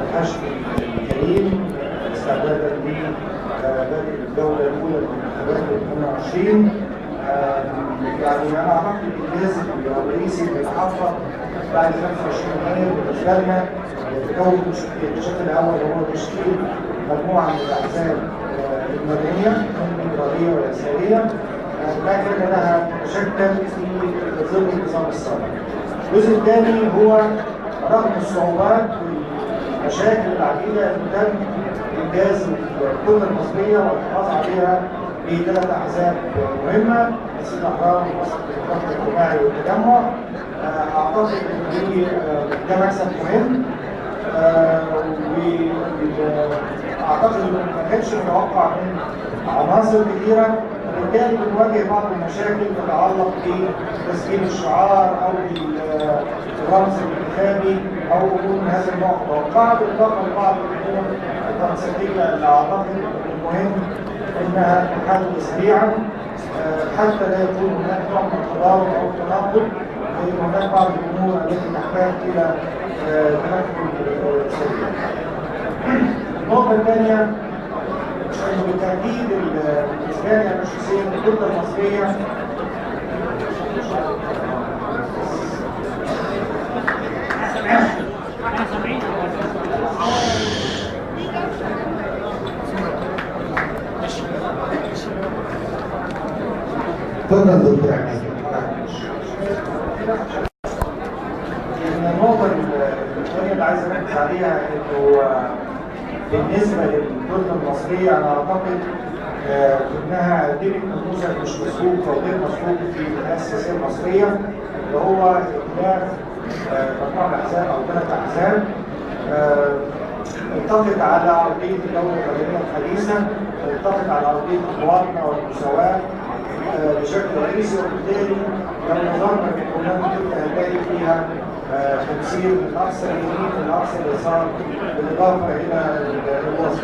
الحشد الكريم استعدادا لبدء الجوله الاولى للانتخابات 2022. يعني انا اعتقد الانجاز الرئيسي اللي اتحقق بعد 25 يناير بالنسبه لنا تكون الشكل الاول هو تشكيل مجموعه من الاحزاب المدنيه الليبراليه واليساريه لا كان لها تشكل في ظل النظام السابق. الجزء الثاني هو رغم الصعوبات والمشاكل العديده اللي تم انجاز الكتله المصريه والحفاظ عليها بثلاث احزاب مهمه مثل الاحرار ووسط الاتحاد الاجتماعي والتجمع. اعتقد ان ده مكسب مهم واعتقد انه ما كانش متوقع من عناصر كثيره، وبالتالي بنواجه بعض المشاكل تتعلق بتسجيل الشعار او بالرمز الانتخابي او امور من هذا النوع متوقعه، بالاضافه لبعض الامور التنسيقيه اللي اعتقد المهم انها تحل سريعا حتى لا يكون هناك نوع من التضارب او التناقض، لان هناك بعض الامور التي تحتاج الى تنفذ سريع. النقطه الثانيه انه بالتاكيد بالنسبه لي انا شخصيا الكتله المصريه تفضل دكتور عماد. النقطة الثانية اللي عايز أركز عليها إنه بالنسبة للكتلة المصرية أنا أعتقد إنها قدمت نموذج مش مسبوق أو غير مسبوق في الحياة السياسية المصرية، اللي هو ائتلاف مجموعة من الأحزاب أو ثلاث أحزاب اتفقت على أرضية الدولة المدنية الحديثة، اتفقت على أرضية المواطنة والمساواة بشكل رئيسي، وبالتالي لو نظرنا في البرنامج هنلاقي فيها تمثيل من اقصى اليمين لاقصى اليسار بالاضافه الى الوسط.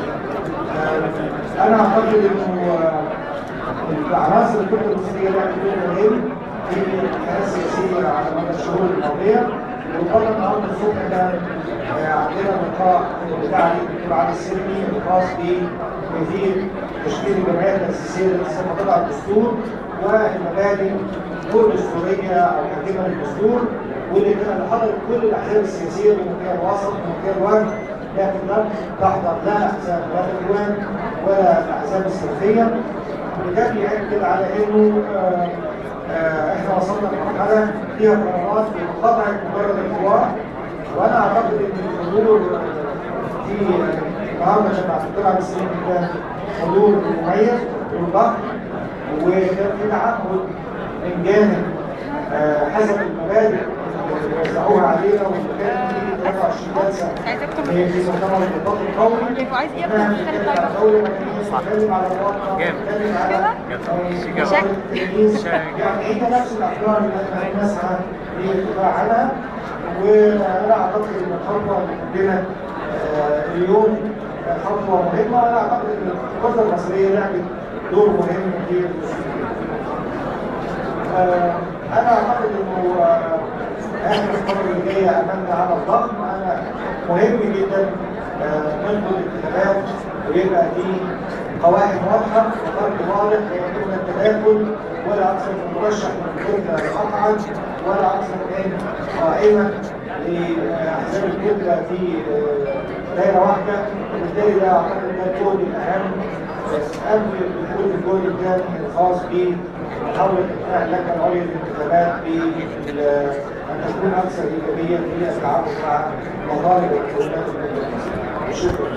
انا اعتقد انه عناصر الكتله المصريه لها دور مهم في الحياه السياسيه على مدى الشهور الماضيه، وفضلا النهارده الصبح كان عندنا لقاء بتاع الدكتور علي السلمي الخاص بكيفيه تشكيل الجمعيه التاسيسيه اللي لسه طلع الدستور والمبادئ الدستوريه او حاكمه للدستور، واللي كان حضر كل الاحزاب السياسيه بمكان وسط ومكان وجه، لكن لم تحضر لا احزاب لا الاخوان ولا الاحزاب السلفيه، وده بيأكد على انه احنا وصلنا لمرحله فيها قرارات بقطع مجرد الحوار. وانا اعتقد ان الحضور في النهارده جماعه الدكتور علي السلمي كان حضور مميز وضخم، وكان في تعهد من جانب حسب المبادئ اللي وزعوها علينا، واللي كانت في 23 جلسه في مؤتمر النقاط القومي. انها بتتكلم على الدوله المدنيه، بتتكلم على الوطن، بتتكلم على التمييز، يعني هي نفس الافكار اللي احنا بنسعى للدفاع عنها. وانا اعتقد ان الخطوه اللي قدمت اليوم خطوه مهمه، وانا اعتقد ان الكتله المصريه لعبت دور مهم في انا اعتقد انه احنا الفتره اللي جايه امامنا عمل ضخم. انا مهم جدا ندخل الانتخابات ويبقى في قواعد واضحه وفرق واضح، يكون التداخل ولا اكثر من مرشح من الكتله اقعد ولا اكثر من قائمه لاحزاب الكتله في دائره واحده، وبالتالي ده اعتقد ده الجهد الاهم قبل دخول الجهد الثاني الخاص بمحاوله اقناع اللجنه العليا للانتخابات بان تكون اكثر ايجابيه في التعامل مع مطالب الحكومات المصريه. شكرا.